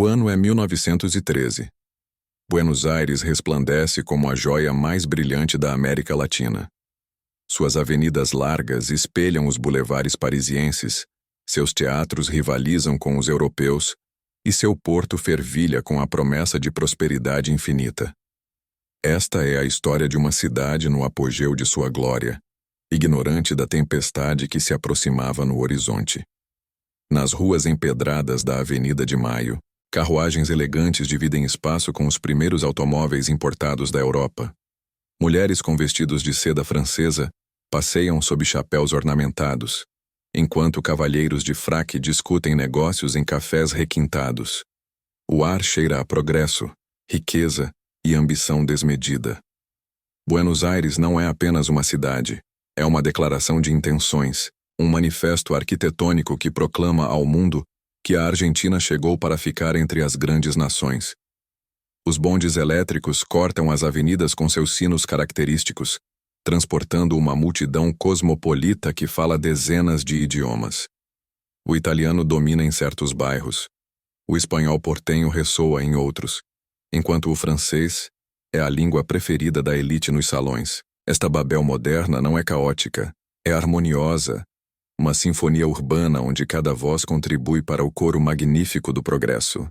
O ano é 1913. Buenos Aires resplandece como a joia mais brilhante da América Latina. Suas avenidas largas espelham os bulevares parisienses, seus teatros rivalizam com os europeus e seu porto fervilha com a promessa de prosperidade infinita. Esta é a história de uma cidade no apogeu de sua glória, ignorante da tempestade que se aproximava no horizonte. Nas ruas empedradas da Avenida de Maio, carruagens elegantes dividem espaço com os primeiros automóveis importados da Europa. Mulheres com vestidos de seda francesa passeiam sob chapéus ornamentados, enquanto cavalheiros de fraque discutem negócios em cafés requintados. O ar cheira a progresso, riqueza e ambição desmedida. Buenos Aires não é apenas uma cidade, é uma declaração de intenções, um manifesto arquitetônico que proclama ao mundo que a Argentina chegou para ficar entre as grandes nações. Os bondes elétricos cortam as avenidas com seus sinos característicos, transportando uma multidão cosmopolita que fala dezenas de idiomas. O italiano domina em certos bairros. O espanhol portenho ressoa em outros, enquanto o francês é a língua preferida da elite nos salões. Esta Babel moderna não é caótica, é harmoniosa, uma sinfonia urbana onde cada voz contribui para o coro magnífico do progresso.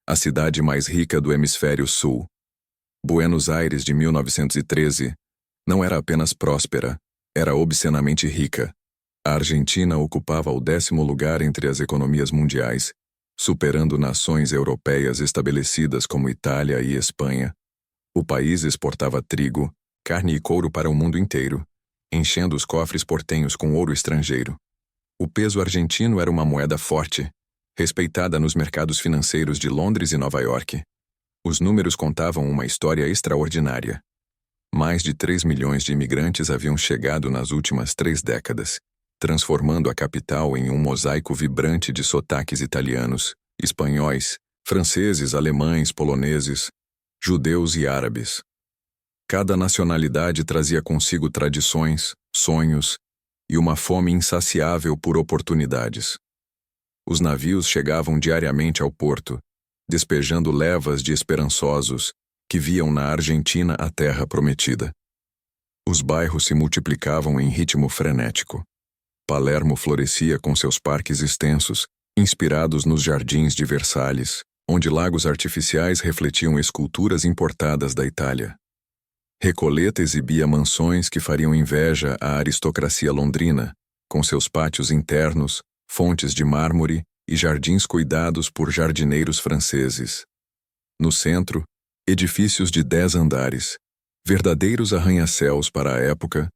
A cidade mais rica do hemisfério sul. Buenos Aires de 1913 não era apenas próspera, era obscenamente rica. A Argentina ocupava o 10º lugar entre as economias mundiais, superando nações europeias estabelecidas como Itália e Espanha. O país exportava trigo, carne e couro para o mundo inteiro, enchendo os cofres portenhos com ouro estrangeiro. O peso argentino era uma moeda forte, respeitada nos mercados financeiros de Londres e Nova York. Os números contavam uma história extraordinária. Mais de 3 milhões de imigrantes haviam chegado nas últimas 3 décadas, transformando a capital em um mosaico vibrante de sotaques italianos, espanhóis, franceses, alemães, poloneses, judeus e árabes. Cada nacionalidade trazia consigo tradições, sonhos e uma fome insaciável por oportunidades. Os navios chegavam diariamente ao porto, despejando levas de esperançosos que viam na Argentina a terra prometida. Os bairros se multiplicavam em ritmo frenético. Palermo florescia com seus parques extensos, inspirados nos jardins de Versalhes, onde lagos artificiais refletiam esculturas importadas da Itália. Recoleta exibia mansões que fariam inveja à aristocracia londrina, com seus pátios internos, fontes de mármore e jardins cuidados por jardineiros franceses. No centro, edifícios de 10 andares, verdadeiros arranha-céus para a época,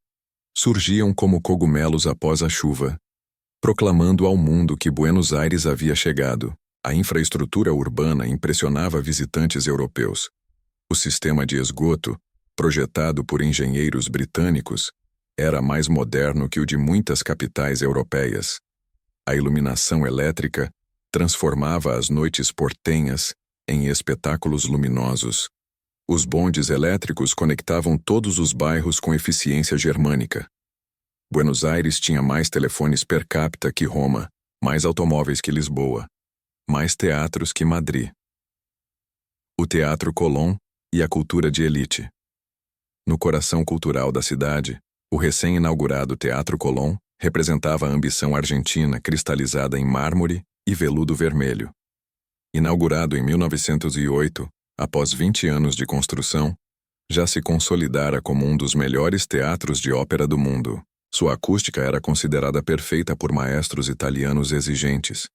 surgiam como cogumelos após a chuva, proclamando ao mundo que Buenos Aires havia chegado. A infraestrutura urbana impressionava visitantes europeus. O sistema de esgoto, projetado por engenheiros britânicos, era mais moderno que o de muitas capitais europeias. A iluminação elétrica transformava as noites portenhas em espetáculos luminosos. Os bondes elétricos conectavam todos os bairros com eficiência germânica. Buenos Aires tinha mais telefones per capita que Roma, mais automóveis que Lisboa, mais teatros que Madrid. O Teatro Colón e a cultura de elite. No coração cultural da cidade, o recém-inaugurado Teatro Colón representava a ambição argentina cristalizada em mármore e veludo vermelho. Inaugurado em 1908, após 20 anos de construção, já se consolidara como um dos melhores teatros de ópera do mundo. Sua acústica era considerada perfeita por maestros italianos exigentes.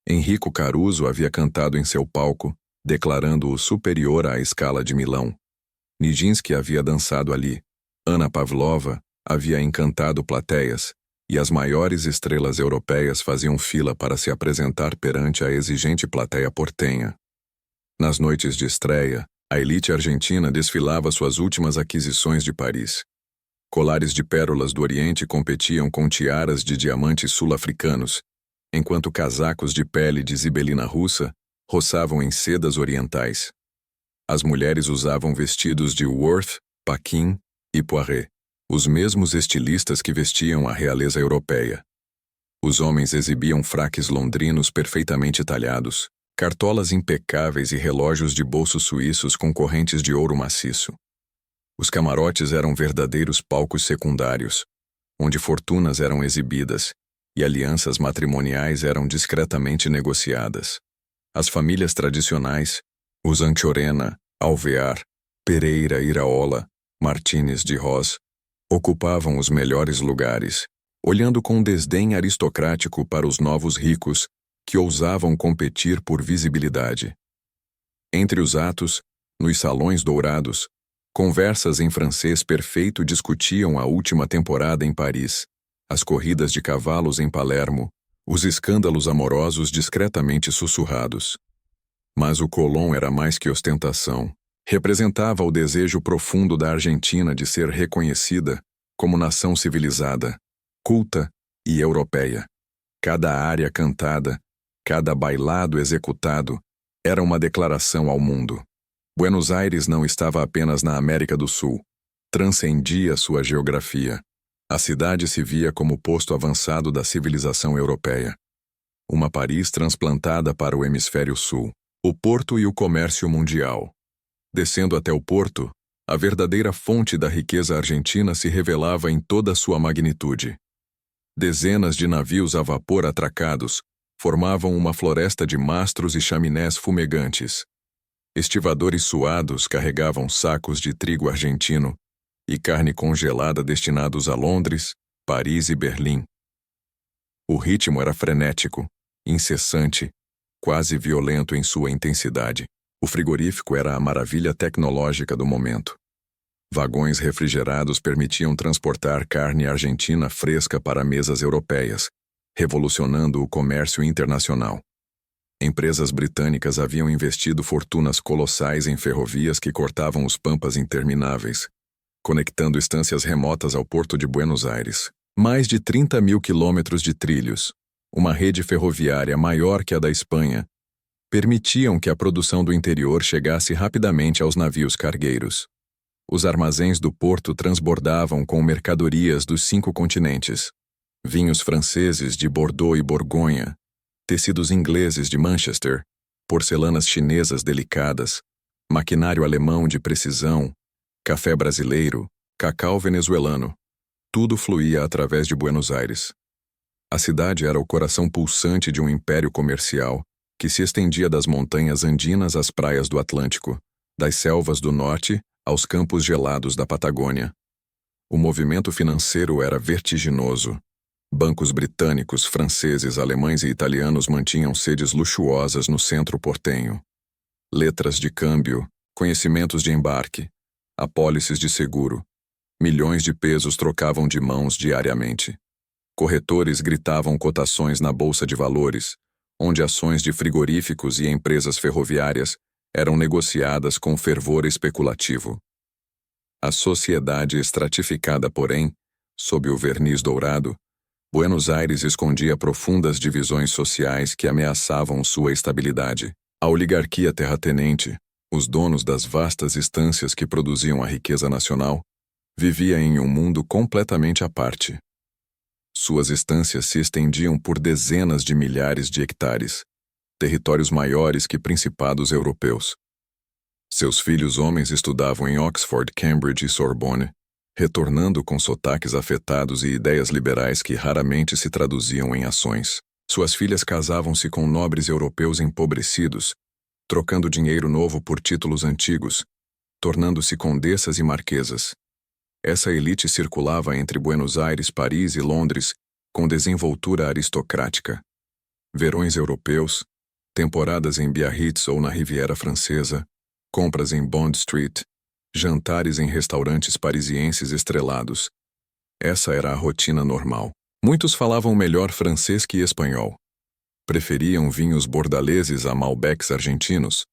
Enrico Caruso havia cantado em seu palco, declarando-o superior à Scala de Milão. Nijinsky havia dançado ali, Anna Pavlova havia encantado plateias, e as maiores estrelas europeias faziam fila para se apresentar perante a exigente plateia portenha. Nas noites de estreia, a elite argentina desfilava suas últimas aquisições de Paris. Colares de pérolas do Oriente competiam com tiaras de diamantes sul-africanos, enquanto casacos de pele de zibelina russa roçavam em sedas orientais. As mulheres usavam vestidos de Worth, Paquin e Poiret, os mesmos estilistas que vestiam a realeza europeia. Os homens exibiam fraques londrinos perfeitamente talhados, cartolas impecáveis e relógios de bolso suíços com correntes de ouro maciço. Os camarotes eram verdadeiros palcos secundários, onde fortunas eram exibidas e alianças matrimoniais eram discretamente negociadas. As famílias tradicionais, os Anchorena, Alvear, Pereira Iraola, Martínez de Ros, ocupavam os melhores lugares, olhando com desdém aristocrático para os novos ricos que ousavam competir por visibilidade. Entre os atos, nos salões dourados, conversas em francês perfeito discutiam a última temporada em Paris, as corridas de cavalos em Palermo, os escândalos amorosos discretamente sussurrados. Mas o Colón era mais que ostentação. Representava o desejo profundo da Argentina de ser reconhecida como nação civilizada, culta e europeia. Cada área cantada, cada bailado executado, era uma declaração ao mundo. Buenos Aires não estava apenas na América do Sul, transcendia sua geografia. A cidade se via como posto avançado da civilização europeia. Uma Paris transplantada para o hemisfério sul, o porto e o comércio mundial. Descendo até o porto, a verdadeira fonte da riqueza argentina se revelava em toda sua magnitude. Dezenas de navios a vapor atracados formavam uma floresta de mastros e chaminés fumegantes. Estivadores suados carregavam sacos de trigo argentino e carne congelada destinados a Londres, Paris e Berlim. O ritmo era frenético, incessante, quase violento em sua intensidade. O frigorífico era a maravilha tecnológica do momento. Vagões refrigerados permitiam transportar carne argentina fresca para mesas europeias, revolucionando o comércio internacional. Empresas britânicas haviam investido fortunas colossais em ferrovias que cortavam os pampas intermináveis, conectando estâncias remotas ao porto de Buenos Aires. Mais de 30 mil quilômetros de trilhos, uma rede ferroviária maior que a da Espanha, permitiam que a produção do interior chegasse rapidamente aos navios cargueiros. Os armazéns do porto transbordavam com mercadorias dos 5 continentes. Vinhos franceses de Bordeaux e Borgonha, tecidos ingleses de Manchester, porcelanas chinesas delicadas, maquinário alemão de precisão, café brasileiro, cacau venezuelano. Tudo fluía através de Buenos Aires. A cidade era o coração pulsante de um império comercial que se estendia das montanhas andinas às praias do Atlântico, das selvas do norte aos campos gelados da Patagônia. O movimento financeiro era vertiginoso. Bancos britânicos, franceses, alemães e italianos mantinham sedes luxuosas no centro portenho. Letras de câmbio, conhecimentos de embarque, apólices de seguro. Milhões de pesos trocavam de mãos diariamente. Corretores gritavam cotações na bolsa de valores, onde ações de frigoríficos e empresas ferroviárias eram negociadas com fervor especulativo. A sociedade estratificada, porém, sob o verniz dourado, Buenos Aires escondia profundas divisões sociais que ameaçavam sua estabilidade. A oligarquia terratenente, os donos das vastas estâncias que produziam a riqueza nacional, vivia em um mundo completamente à parte. Suas estâncias se estendiam por dezenas de milhares de hectares, territórios maiores que principados europeus. Seus filhos homens estudavam em Oxford, Cambridge e Sorbonne, retornando com sotaques afetados e ideias liberais que raramente se traduziam em ações. Suas filhas casavam-se com nobres europeus empobrecidos, trocando dinheiro novo por títulos antigos, tornando-se condessas e marquesas. Essa elite circulava entre Buenos Aires, Paris e Londres com desenvoltura aristocrática. Verões europeus, temporadas em Biarritz ou na Riviera Francesa, compras em Bond Street, jantares em restaurantes parisienses estrelados. Essa era a rotina normal. Muitos falavam melhor francês que espanhol. Preferiam vinhos bordaleses a Malbecs argentinos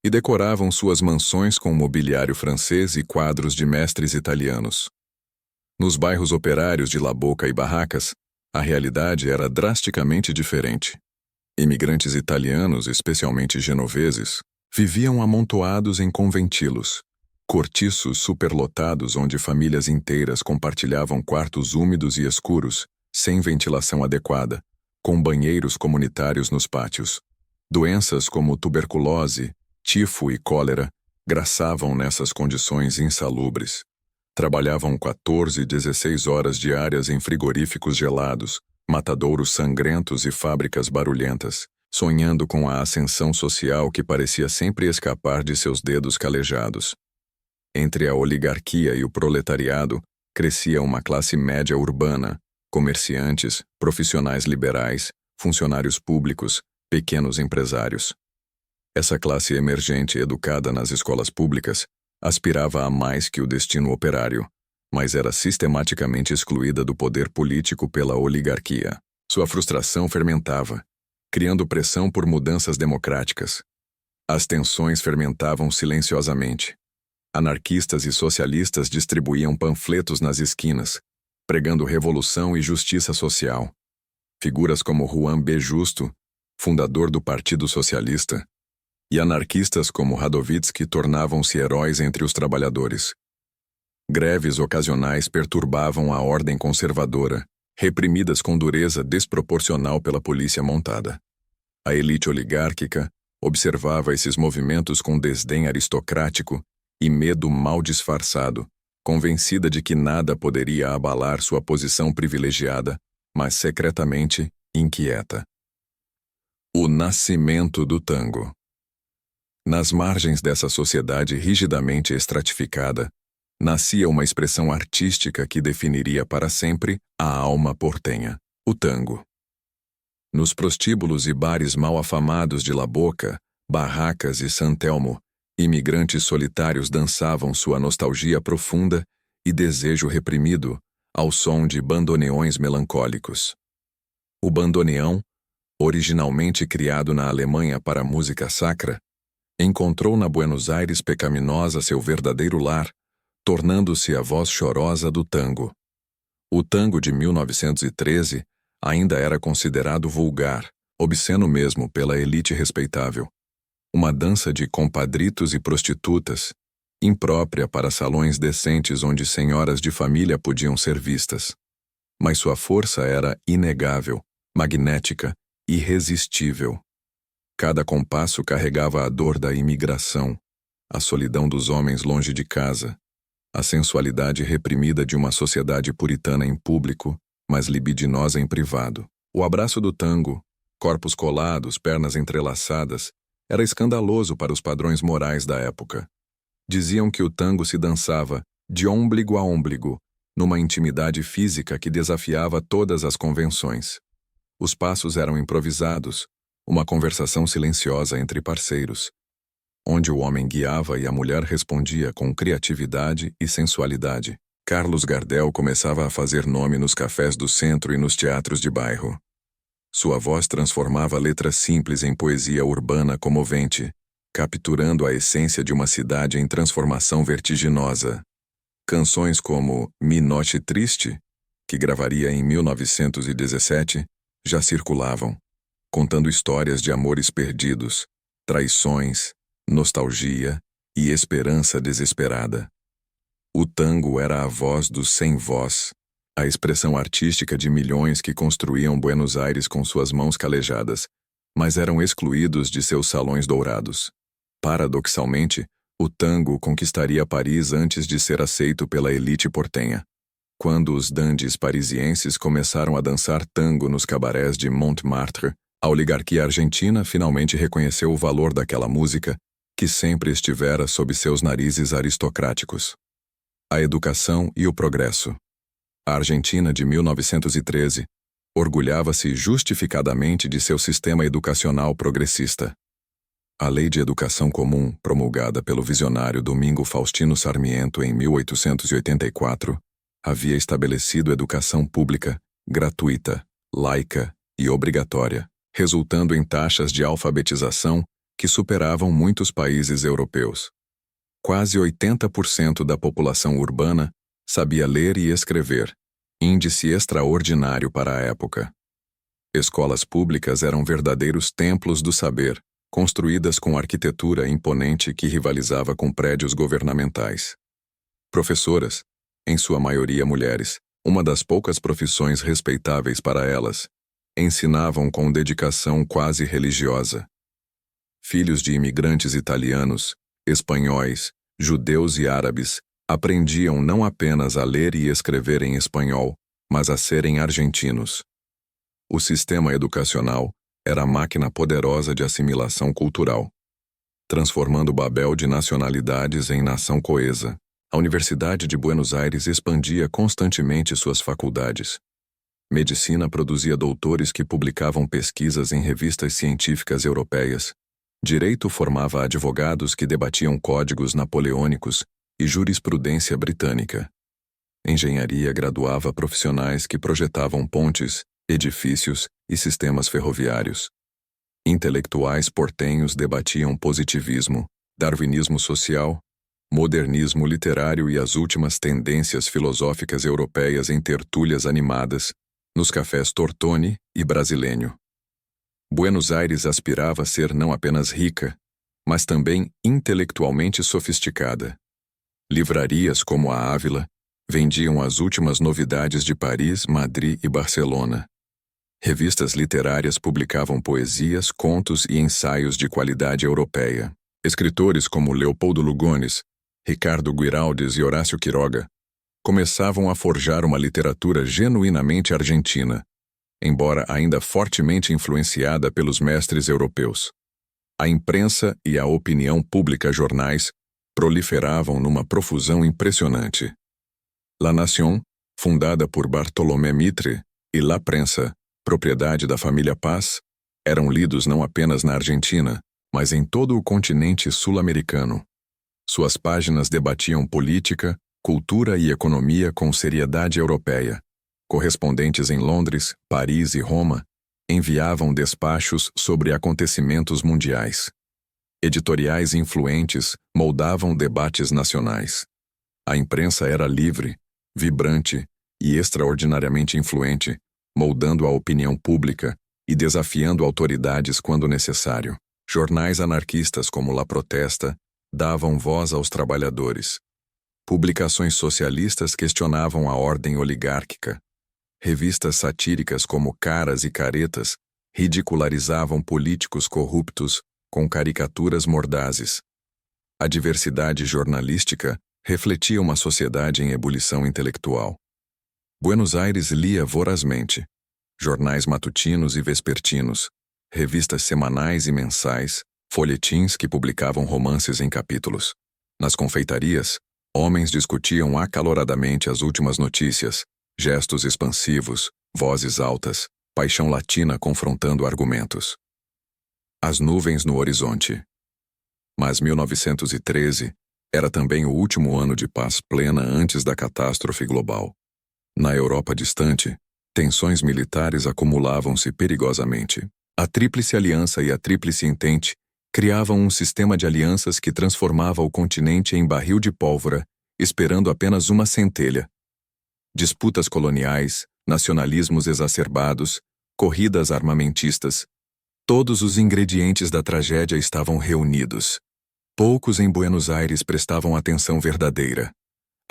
e decoravam suas mansões com mobiliário francês e quadros de mestres italianos. Nos bairros operários de La Boca e Barracas, a realidade era drasticamente diferente. Imigrantes italianos, especialmente genoveses, viviam amontoados em conventilos, cortiços superlotados onde famílias inteiras compartilhavam quartos úmidos e escuros, sem ventilação adequada, com banheiros comunitários nos pátios. Doenças como tuberculose, tifo e cólera graçavam nessas condições insalubres. Trabalhavam 14 e 16 horas diárias em frigoríficos gelados, matadouros sangrentos e fábricas barulhentas, sonhando com a ascensão social que parecia sempre escapar de seus dedos calejados. Entre a oligarquia e o proletariado, crescia uma classe média urbana, comerciantes, profissionais liberais, funcionários públicos, pequenos empresários. Essa classe emergente educada nas escolas públicas aspirava a mais que o destino operário, mas era sistematicamente excluída do poder político pela oligarquia. Sua frustração fermentava, criando pressão por mudanças democráticas. As tensões fermentavam silenciosamente. Anarquistas e socialistas distribuíam panfletos nas esquinas, pregando revolução e justiça social. Figuras como Juan B. Justo, fundador do Partido Socialista, e anarquistas como Radovítsky tornavam-se heróis entre os trabalhadores. Greves ocasionais perturbavam a ordem conservadora, reprimidas com dureza desproporcional pela polícia montada. A elite oligárquica observava esses movimentos com desdém aristocrático e medo mal disfarçado, convencida de que nada poderia abalar sua posição privilegiada, mas secretamente inquieta. O nascimento do tango. Nas margens dessa sociedade rigidamente estratificada, nascia uma expressão artística que definiria para sempre a alma portenha, o tango. Nos prostíbulos e bares mal afamados de La Boca, Barracas e San Telmo, imigrantes solitários dançavam sua nostalgia profunda e desejo reprimido ao som de bandoneões melancólicos. O bandoneão, originalmente criado na Alemanha para música sacra, encontrou na Buenos Aires pecaminosa seu verdadeiro lar, tornando-se a voz chorosa do tango. O tango de 1913 ainda era considerado vulgar, obsceno mesmo pela elite respeitável. Uma dança de compadritos e prostitutas, imprópria para salões decentes onde senhoras de família podiam ser vistas. Mas sua força era inegável, magnética, irresistível. Cada compasso carregava a dor da imigração, a solidão dos homens longe de casa, a sensualidade reprimida de uma sociedade puritana em público, mas libidinosa em privado. O abraço do tango, corpos colados, pernas entrelaçadas, era escandaloso para os padrões morais da época. Diziam que o tango se dançava de ômbligo a ômbligo, numa intimidade física que desafiava todas as convenções. Os passos eram improvisados, uma conversação silenciosa entre parceiros, onde o homem guiava e a mulher respondia com criatividade e sensualidade. Carlos Gardel começava a fazer nome nos cafés do centro e nos teatros de bairro. Sua voz transformava letras simples em poesia urbana comovente, capturando a essência de uma cidade em transformação vertiginosa. Canções como Mi Noche Triste, que gravaria em 1917, já circulavam, contando histórias de amores perdidos, traições, nostalgia e esperança desesperada. O tango era a voz dos sem voz, a expressão artística de milhões que construíam Buenos Aires com suas mãos calejadas, mas eram excluídos de seus salões dourados. Paradoxalmente, o tango conquistaria Paris antes de ser aceito pela elite portenha. Quando os dandies parisienses começaram a dançar tango nos cabarés de Montmartre, a oligarquia argentina finalmente reconheceu o valor daquela música, que sempre estivera sob seus narizes aristocráticos. A educação e o progresso. A Argentina de 1913 orgulhava-se justificadamente de seu sistema educacional progressista. A Lei de Educação Comum, promulgada pelo visionário Domingo Faustino Sarmiento em 1884, havia estabelecido educação pública, gratuita, laica e obrigatória, resultando em taxas de alfabetização que superavam muitos países europeus. Quase 80% da população urbana sabia ler e escrever, índice extraordinário para a época. Escolas públicas eram verdadeiros templos do saber, construídas com arquitetura imponente que rivalizava com prédios governamentais. Professoras, em sua maioria mulheres, uma das poucas profissões respeitáveis para elas, ensinavam com dedicação quase religiosa, filhos de imigrantes italianos, espanhóis, judeus e árabes, aprendiam não apenas a ler e escrever em espanhol, mas a serem argentinos. O sistema educacional era a máquina poderosa de assimilação cultural, transformando Babel de nacionalidades em nação coesa. A Universidade de Buenos Aires expandia constantemente suas faculdades. Medicina produzia doutores que publicavam pesquisas em revistas científicas europeias. Direito formava advogados que debatiam códigos napoleônicos e jurisprudência britânica. Engenharia graduava profissionais que projetavam pontes, edifícios e sistemas ferroviários. Intelectuais portenhos debatiam positivismo, darwinismo social, modernismo literário e as últimas tendências filosóficas europeias em tertúlias animadas, nos cafés Tortoni e Brasileño. Buenos Aires aspirava a ser não apenas rica, mas também intelectualmente sofisticada. Livrarias como a Ávila vendiam as últimas novidades de Paris, Madrid e Barcelona. Revistas literárias publicavam poesias, contos e ensaios de qualidade europeia. Escritores como Leopoldo Lugones, Ricardo Guiraldes e Horácio Quiroga começavam a forjar uma literatura genuinamente argentina, embora ainda fortemente influenciada pelos mestres europeus. A imprensa e a opinião pública jornais proliferavam numa profusão impressionante. La Nación, fundada por Bartolomé Mitre, e La Prensa, propriedade da família Paz, eram lidos não apenas na Argentina, mas em todo o continente sul-americano. Suas páginas debatiam política, cultura e economia com seriedade europeia. Correspondentes em Londres, Paris e Roma enviavam despachos sobre acontecimentos mundiais. Editoriais influentes moldavam debates nacionais. A imprensa era livre, vibrante e extraordinariamente influente, moldando a opinião pública e desafiando autoridades quando necessário. Jornais anarquistas como La Protesta davam voz aos trabalhadores. Publicações socialistas questionavam a ordem oligárquica. Revistas satíricas como Caras e Caretas ridicularizavam políticos corruptos com caricaturas mordazes. A diversidade jornalística refletia uma sociedade em ebulição intelectual. Buenos Aires lia vorazmente. Jornais matutinos e vespertinos, revistas semanais e mensais, folhetins que publicavam romances em capítulos. Nas confeitarias, homens discutiam acaloradamente as últimas notícias, gestos expansivos, vozes altas, paixão latina confrontando argumentos. As nuvens no horizonte. Mas 1913 era também o último ano de paz plena antes da catástrofe global. Na Europa distante, tensões militares acumulavam-se perigosamente. A Tríplice Aliança e a Tríplice Entente criavam um sistema de alianças que transformava o continente em barril de pólvora, esperando apenas uma centelha. Disputas coloniais, nacionalismos exacerbados, corridas armamentistas. Todos os ingredientes da tragédia estavam reunidos. Poucos em Buenos Aires prestavam atenção verdadeira.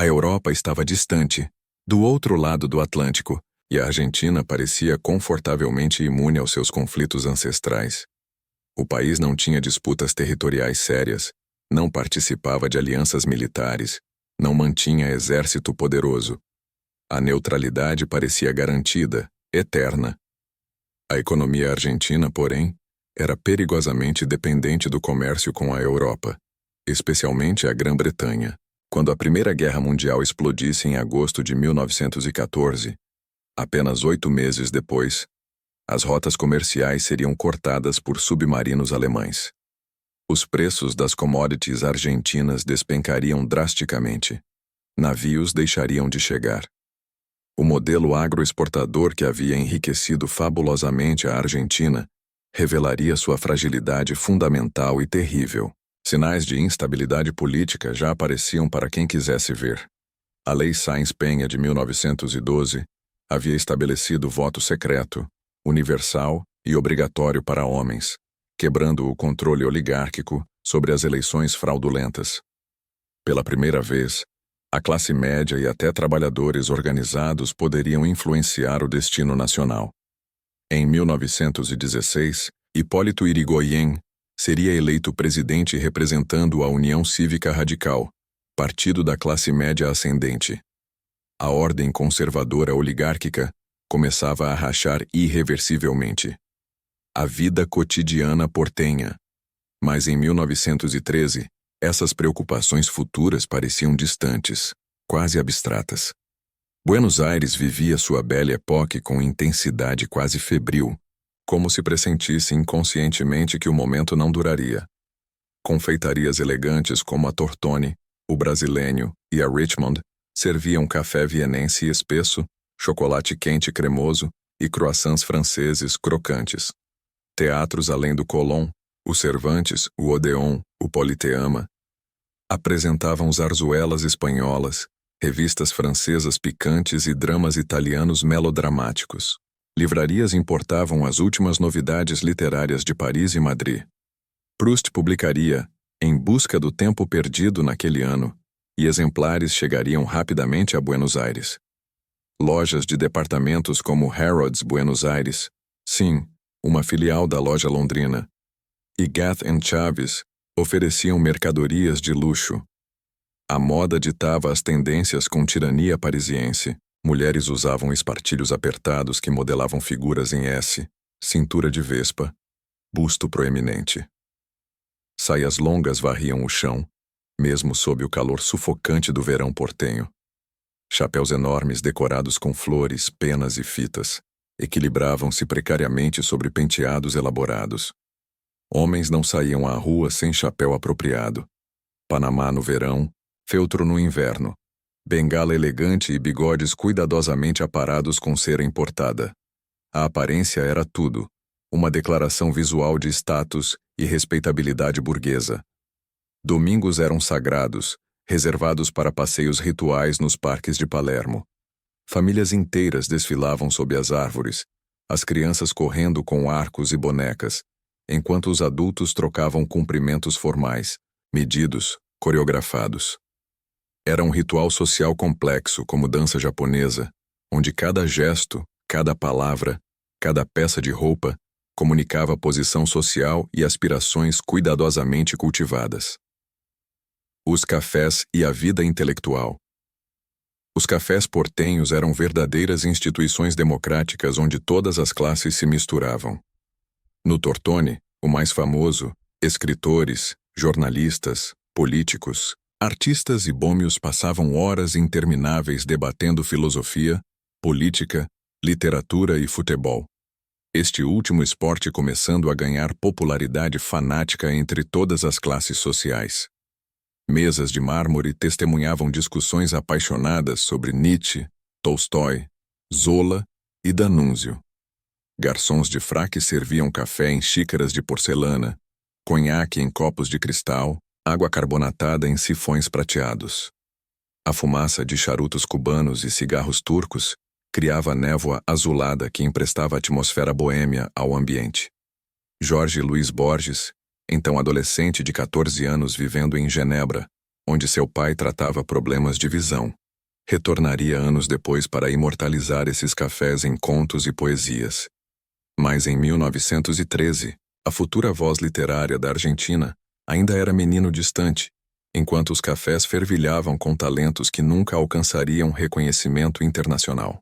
A Europa estava distante, do outro lado do Atlântico, e a Argentina parecia confortavelmente imune aos seus conflitos ancestrais. O país não tinha disputas territoriais sérias, não participava de alianças militares, não mantinha exército poderoso. A neutralidade parecia garantida, eterna. A economia argentina, porém, era perigosamente dependente do comércio com a Europa, especialmente a Grã-Bretanha. Quando a Primeira Guerra Mundial explodisse em agosto de 1914, apenas 8 meses depois, as rotas comerciais seriam cortadas por submarinos alemães. Os preços das commodities argentinas despencariam drasticamente. Navios deixariam de chegar. O modelo agroexportador que havia enriquecido fabulosamente a Argentina revelaria sua fragilidade fundamental e terrível. Sinais de instabilidade política já apareciam para quem quisesse ver. A Lei Sáenz-Peña de 1912 havia estabelecido voto secreto, universal e obrigatório para homens, quebrando o controle oligárquico sobre as eleições fraudulentas. Pela primeira vez, a classe média e até trabalhadores organizados poderiam influenciar o destino nacional. Em 1916, Hipólito Yrigoyen seria eleito presidente representando a União Cívica Radical, partido da classe média ascendente. A ordem conservadora oligárquica começava a rachar irreversivelmente. A vida cotidiana portenha. Mas em 1913, essas preocupações futuras pareciam distantes, quase abstratas. Buenos Aires vivia sua Belle Époque com intensidade quase febril, como se pressentisse inconscientemente que o momento não duraria. Confeitarias elegantes como a Tortoni, o Brasileño e a Richmond serviam café vienense espesso, chocolate quente cremoso e croissants franceses crocantes. Teatros além do Colón, o Cervantes, o Odeon, o Politeama, apresentavam zarzuelas espanholas, revistas francesas picantes e dramas italianos melodramáticos. Livrarias importavam as últimas novidades literárias de Paris e Madrid. Proust publicaria Em Busca do Tempo Perdido naquele ano, e exemplares chegariam rapidamente a Buenos Aires. Lojas de departamentos como Harrods Buenos Aires, sim, uma filial da loja londrina, e Gath & Chaves ofereciam mercadorias de luxo. A moda ditava as tendências com tirania parisiense. Mulheres usavam espartilhos apertados que modelavam figuras em S, cintura de vespa, busto proeminente. Saias longas varriam o chão, mesmo sob o calor sufocante do verão portenho. Chapéus enormes decorados com flores, penas e fitas equilibravam-se precariamente sobre penteados elaborados. Homens não saíam à rua sem chapéu apropriado. Panamá no verão, feltro no inverno, bengala elegante e bigodes cuidadosamente aparados com cera importada. A aparência era tudo, uma declaração visual de status e respeitabilidade burguesa. Domingos eram sagrados, reservados para passeios rituais nos parques de Palermo. Famílias inteiras desfilavam sob as árvores, as crianças correndo com arcos e bonecas, enquanto os adultos trocavam cumprimentos formais, medidos, coreografados. Era um ritual social complexo, como dança japonesa, onde cada gesto, cada palavra, cada peça de roupa comunicava posição social e aspirações cuidadosamente cultivadas. Os cafés e a vida intelectual. Os cafés portenhos eram verdadeiras instituições democráticas onde todas as classes se misturavam. No Tortoni, o mais famoso, escritores, jornalistas, políticos, artistas e bômios passavam horas intermináveis debatendo filosofia, política, literatura e futebol. Este último esporte começando a ganhar popularidade fanática entre todas as classes sociais. Mesas de mármore testemunhavam discussões apaixonadas sobre Nietzsche, Tolstói, Zola e D'Annunzio. Garçons de fraque serviam café em xícaras de porcelana, conhaque em copos de cristal, água carbonatada em sifões prateados. A fumaça de charutos cubanos e cigarros turcos criava névoa azulada que emprestava atmosfera boêmia ao ambiente. Jorge Luiz Borges, então adolescente de 14 anos vivendo em Genebra, onde seu pai tratava problemas de visão, retornaria anos depois para imortalizar esses cafés em contos e poesias. Mas em 1913, a futura voz literária da Argentina ainda era menino distante, enquanto os cafés fervilhavam com talentos que nunca alcançariam reconhecimento internacional.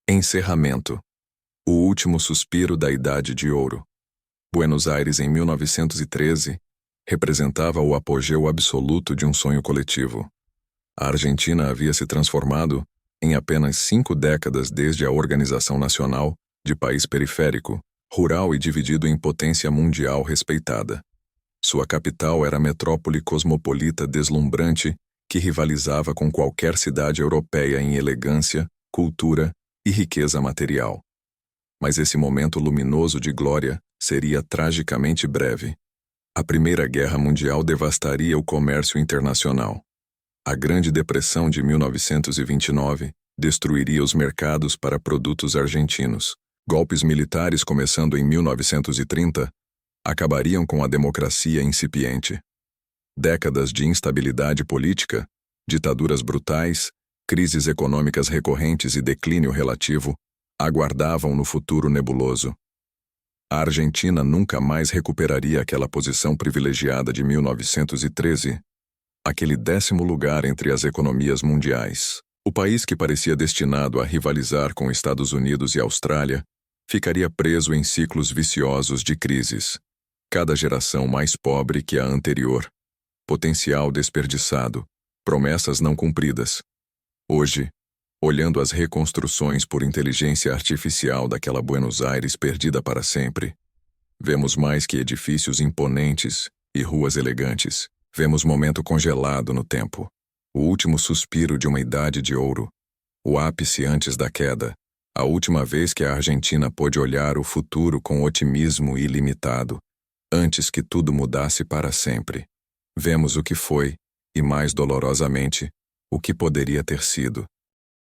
Encerramento. O último suspiro da Idade de Ouro. Buenos Aires em 1913 representava o apogeu absoluto de um sonho coletivo. A Argentina havia se transformado, em apenas 5 décadas desde a organização nacional, de país periférico, rural e dividido em potência mundial respeitada. Sua capital era a metrópole cosmopolita deslumbrante que rivalizava com qualquer cidade europeia em elegância, cultura e riqueza material. Mas esse momento luminoso de glória seria tragicamente breve. A Primeira Guerra Mundial devastaria o comércio internacional. A Grande Depressão de 1929 destruiria os mercados para produtos argentinos. Golpes militares começando em 1930 acabariam com a democracia incipiente. Décadas de instabilidade política, ditaduras brutais, crises econômicas recorrentes e declínio relativo aguardavam no futuro nebuloso. A Argentina nunca mais recuperaria aquela posição privilegiada de 1913, aquele 10º lugar entre as economias mundiais. O país que parecia destinado a rivalizar com Estados Unidos e Austrália ficaria preso em ciclos viciosos de crises. Cada geração mais pobre que a anterior, potencial desperdiçado, promessas não cumpridas. Hoje, olhando as reconstruções por inteligência artificial daquela Buenos Aires perdida para sempre, vemos mais que edifícios imponentes e ruas elegantes. Vemos momento congelado no tempo, o último suspiro de uma idade de ouro, o ápice antes da queda, a última vez que a Argentina pôde olhar o futuro com otimismo ilimitado, antes que tudo mudasse para sempre. Vemos o que foi, e mais dolorosamente, o que poderia ter sido.